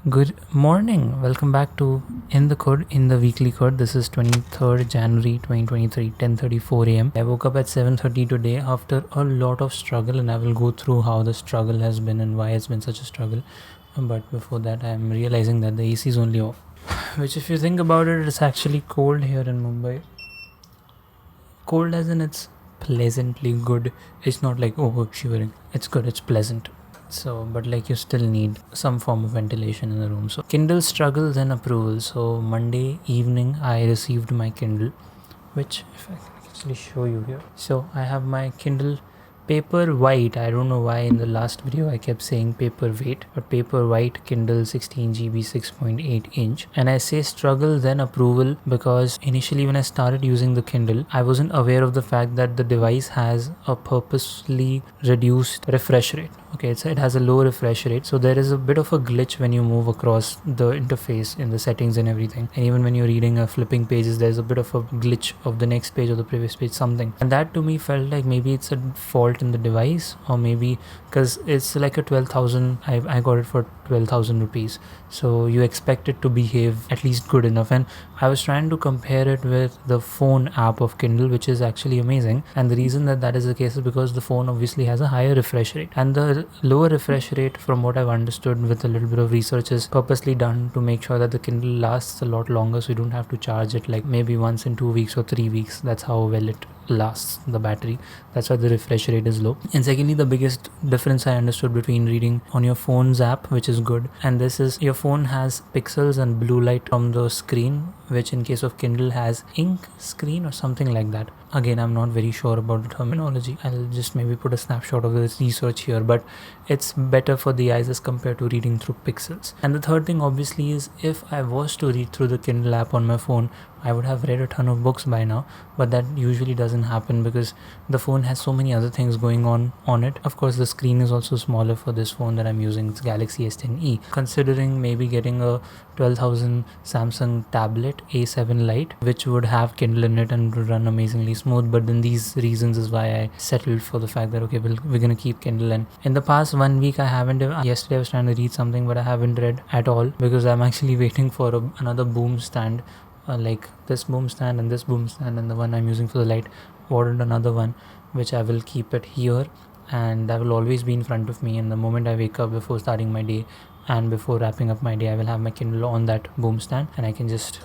Good morning. Welcome back to In the Khud, in the weekly Khud. This is 23rd January 2023, 10:34 a.m. I woke up at 7:30 today after a lot of struggle, and I will go through how the struggle has been and why it's been such a struggle. But before that, I'm realizing that the AC is only off. Which, if you think about it, it's actually cold here in Mumbai. Cold as in it's pleasantly good. It's not like, oh, shivering. It's good, it's pleasant. But you still need some form of ventilation in the room. So Kindle Struggles and Approval. So Monday evening I received my Kindle, which if I can actually show you here. So I have my Kindle paper white. I don't know why in the last video I kept saying paper weight, but paper white Kindle 16 GB 6.8 inch. And I say struggle then approval because initially when I started using the Kindle, I wasn't aware of the fact that the device has a purposely reduced refresh rate. Okay, it has a low refresh rate, so there is a bit of a glitch when you move across the interface in the settings and everything, and even when you're reading or flipping pages, there's a bit of a glitch of the next page or the previous page, something. And that to me felt like maybe it's a fault in the device, or maybe because it's like a 12,000, I got it for 12,000 rupees, so you expect it to behave at least good enough. And I was trying to compare it with the phone app of Kindle, which is actually amazing, and the reason that is the case is because the phone obviously has a higher refresh rate, and the lower refresh rate, from what I've understood with a little bit of research, is purposely done to make sure that the Kindle lasts a lot longer, so you don't have to charge it like maybe once in 2 weeks or 3 weeks. That's how well it lasts, the battery. That's why the refresh rate is low. And secondly, the biggest difference I understood between reading on your phone's app, which is good, and this is your phone has pixels and blue light from the screen, which in case of Kindle has ink screen or something like that. Again, I'm not very sure about the terminology. I'll just maybe put a snapshot of this research here, but it's better for the eyes as compared to reading through pixels. And the third thing obviously is, if I was to read through the Kindle app on my phone, I would have read a ton of books by now, but that usually doesn't happen because the phone has so many other things going on it. Of course, the screen is also smaller for this phone that I'm using. It's Galaxy S10e. Considering maybe getting a 12,000 Samsung tablet A7 Lite, which would have Kindle in it and would run amazingly smooth, but then these reasons is why I settled for the fact that okay, we're gonna keep Kindle. And in the past 1 week I haven't, yesterday I was trying to read something but I haven't read at all because I'm actually waiting for another boom stand, like this boom stand and this boom stand, and the one I'm using for the light. Ordered another one which I will keep it here, and that will always be in front of me. And the moment I wake up, before starting my day and before wrapping up my day, I will have my Kindle on that boom stand and I can just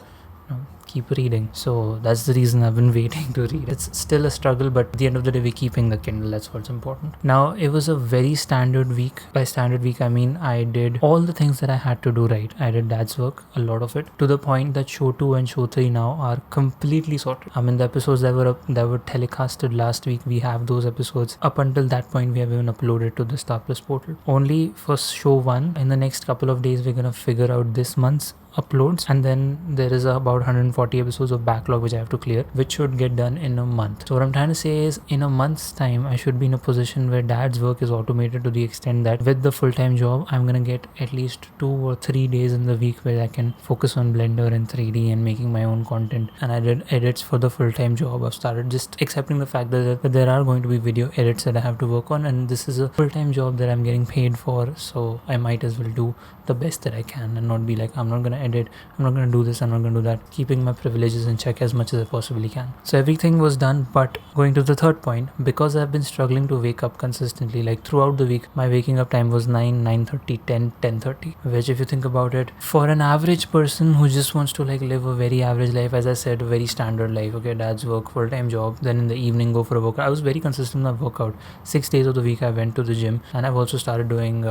keep reading. So that's the reason I've been waiting to read. It's still a struggle, but at the end of the day, we're keeping the Kindle. That's what's important. Now, it was a very standard week. By standard week, I mean I did all the things that I had to do right. I did dad's work, a lot of it, to the point that show 2 and show 3 now are completely sorted. I mean, the episodes that were telecasted last week, we have those episodes. Up until that point, we have even uploaded to the Star Plus portal. Only for show 1, in the next couple of days, we're gonna figure out this month's uploads, and then there is about 140 episodes of backlog which I have to clear, which should get done in a month. So what I'm trying to say is, in a month's time I should be in a position where dad's work is automated to the extent that with the full-time job I'm gonna get at least 2 or 3 days in the week where I can focus on Blender and 3D and making my own content. And I did edits for the full-time job. I've started just accepting the fact that there are going to be video edits that I have to work on, and this is a full-time job that I'm getting paid for, so I might as well do the best that I can and not be like, I'm not gonna edit, I'm not gonna do this, I'm not gonna do that, keeping my privileges in check as much as I possibly can. So everything was done. But going to the third point, because I've been struggling to wake up consistently, like throughout the week, my waking up time was 9, 9:30, 10, 10:30, which, if you think about it, for an average person who just wants to like live a very average life, as I said, a very standard life, okay, dad's work, full-time job, then in the evening go for a workout. I was very consistent in my workout. 6 days of the week I went to the gym, and I've also started doing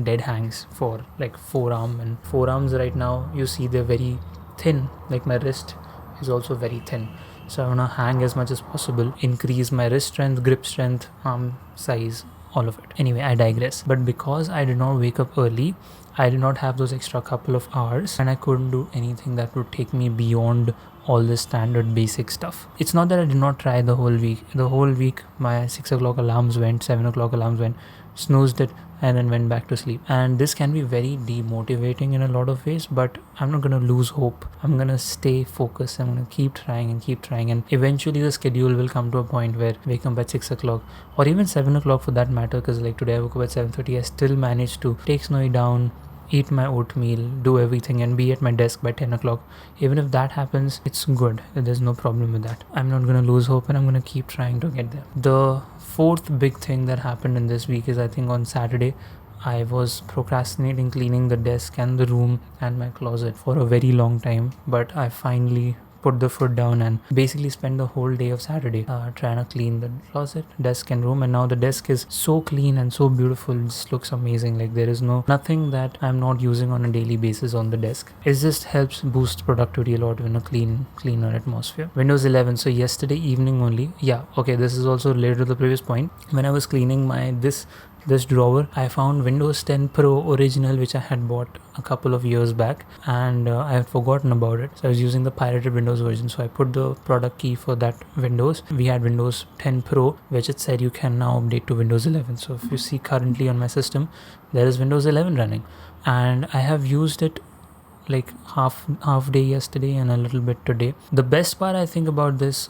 dead hangs for like forearms. Right now you see they're very thin, like my wrist is also very thin, so I want to hang as much as possible, increase my wrist strength, grip strength, arm size, all of it. Anyway, I digress. But because I did not wake up early, I did not have those extra couple of hours, and I couldn't do anything that would take me beyond all this standard basic stuff. It's not that I did not try the whole week. The whole week my 6 o'clock alarms went, 7 o'clock alarms went, snoozed it, and then went back to sleep. And this can be very demotivating in a lot of ways, but I'm not gonna lose hope. I'm gonna stay focused. I'm gonna keep trying, and eventually the schedule will come to a point where wake up at 6 o'clock or even 7 o'clock for that matter, because like today I woke up at 7:30. I still managed to take Snowy down, eat my oatmeal, do everything, and be at my desk by 10 o'clock. Even if that happens, it's good. There's no problem with that. I'm not gonna lose hope, and I'm gonna keep trying to get there. The fourth big thing that happened in this week is, I think on Saturday, I was procrastinating cleaning the desk and the room and my closet for a very long time, but I finally put the foot down and basically spent the whole day of Saturday trying to clean the closet, desk and room. And now the desk is so clean and so beautiful. It just looks amazing. Like there is nothing that I'm not using on a daily basis on the desk. It just helps boost productivity a lot in a cleaner atmosphere. Windows 11. So yesterday evening only. Yeah, okay, this is also related to the previous point. When I was cleaning this drawer, I found Windows 10 Pro original, which I had bought a couple of years back, and I had forgotten about it. So I was using the pirated Windows version. So I put the product key for that Windows. We had Windows 10 Pro, which it said you can now update to Windows 11. So if you see currently on my system, there is Windows 11 running, and I have used it like half day yesterday and a little bit today. The best part I think about this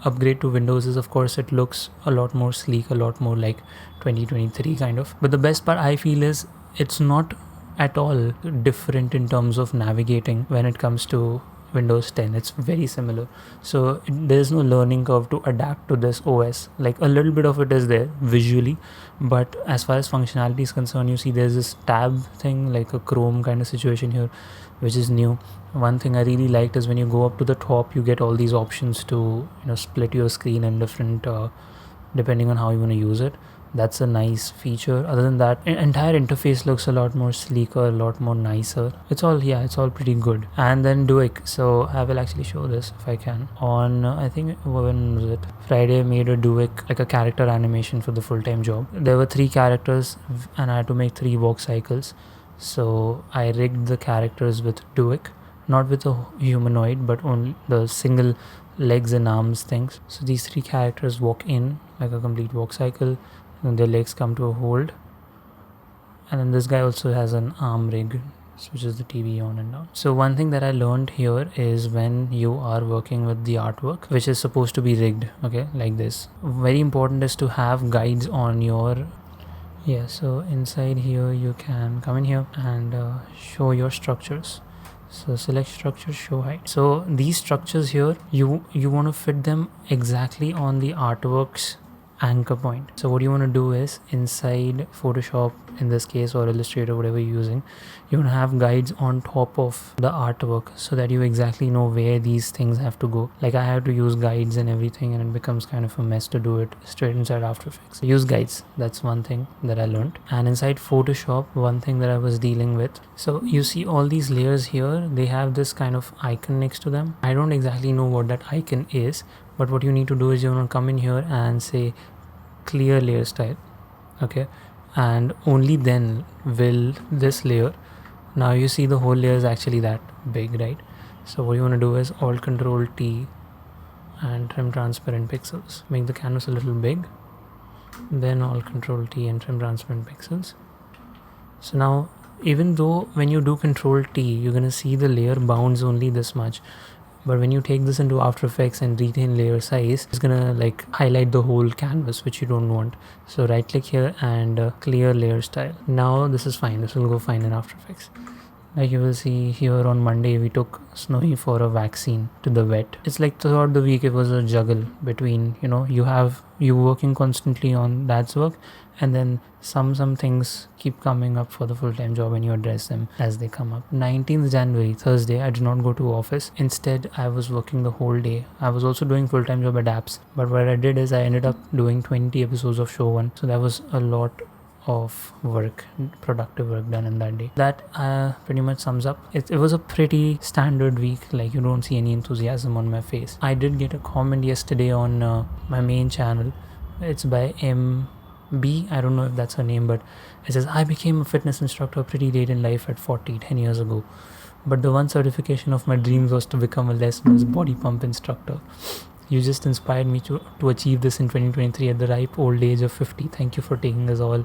upgrade to Windows is, of course, it looks a lot more sleek, a lot more like 2023 kind of. But the best part I feel is it's not at all different in terms of navigating when it comes to Windows 10. It's very similar. So there's no learning curve to adapt to this OS. Like a little bit of it is there visually, but as far as functionality is concerned, you see there's this tab thing, like a Chrome kind of situation here, which is new. One thing I really liked is when you go up to the top, you get all these options to split your screen in different depending on how you want to use it. That's a nice feature. Other than that, entire interface looks a lot more sleeker, a lot more nicer. It's all pretty good. And then DUIK. So I will actually show this if I can. On I think when was it? Friday, I made a DUIK, like a character animation for the full-time job. There were 3 characters and I had to make 3 walk cycles. So I rigged the characters with DUIK, not with a humanoid, but only the single legs and arms things. So these 3 characters walk in like a complete walk cycle. And their legs come to a hold, and then this guy also has an arm rig, switches the TV on and down. So one thing that I learned here is when you are working with the artwork, which is supposed to be rigged, okay, like this, very important is to have guides on your so inside here you can come in here and show your structures. So select structure, show height. So these structures here, you want to fit them exactly on the artwork's anchor point. So what you want to do is, inside Photoshop in this case, or Illustrator, whatever you're using, you want to have guides on top of the artwork so that you exactly know where these things have to go. Like I have to use guides and everything, and it becomes kind of a mess to do it straight inside After Effects. So use guides. That's one thing that I learned. And inside Photoshop, one thing that I was dealing with, so you see all these layers here, they have this kind of icon next to them. I don't exactly know what that icon is, but what you need to do is you want to come in here and say clear layer style, okay, and only then will this layer, now you see the whole layer is actually that big, right? So what you want to do is Alt Control T and trim transparent pixels, make the canvas a little big, then Alt Control T and trim transparent pixels. So now even though when you do Control T, you're gonna see the layer bounds only this much, but when you take this into After Effects and retain layer size, it's gonna like highlight the whole canvas, which you don't want. So right click here and clear layer style. Now this is fine. This will go fine in After Effects. Like you will see here on Monday, we took Snowy for a vaccine to the vet. It's like throughout the week, it was a juggle between, you working constantly on that's work, and then some things keep coming up for the full-time job and you address them as they come up. 19th January, Thursday, I did not go to office. Instead, I was working the whole day. I was also doing full-time job at apps, but what I did is I ended up doing 20 episodes of Show 1. So that was a lot of work, productive work done in that day. That pretty much sums up. It was a pretty standard week. Like you don't see any enthusiasm on my face. I did get a comment yesterday on my main channel. It's by MB. I don't know if that's her name, but it says, I became a fitness instructor pretty late in life at 40, 10 years ago. But the one certification of my dreams was to become a Les Mills body pump instructor. You just inspired me to achieve this in 2023 at the ripe old age of 50. Thank you for taking us all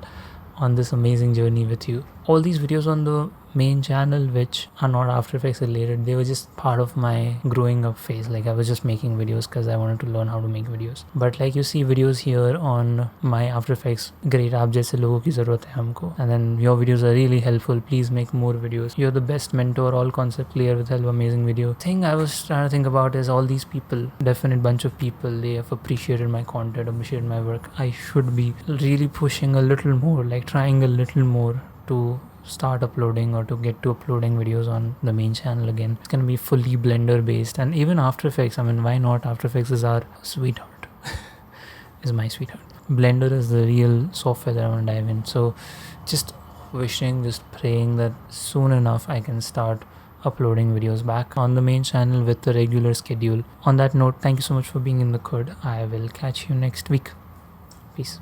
on this amazing journey with you. All these videos on the main channel which are not After Effects related. They were just part of my growing up phase. Like I was just making videos because I wanted to learn how to make videos. But like you see videos here on my After Effects, great aap jaise logo ki zarurat hai humko, and then your videos are really helpful. Please make more videos. You're the best mentor. All concept clear with help. Amazing video. Thing I was trying to think about is all these people, definite bunch of people, they have appreciated my content, appreciated my work. I should be really pushing a little more, like trying a little more to start uploading or to get to uploading videos on the main channel again. It's gonna be fully Blender based, and even After Effects. I mean, why not? After Effects is our sweetheart. Is my sweetheart. Blender is the real software that I want to dive in. So just wishing, just praying that soon enough I can start uploading videos back on the main channel with the regular schedule. On that note, thank you so much for being in the Khud. I will catch you next week. Peace.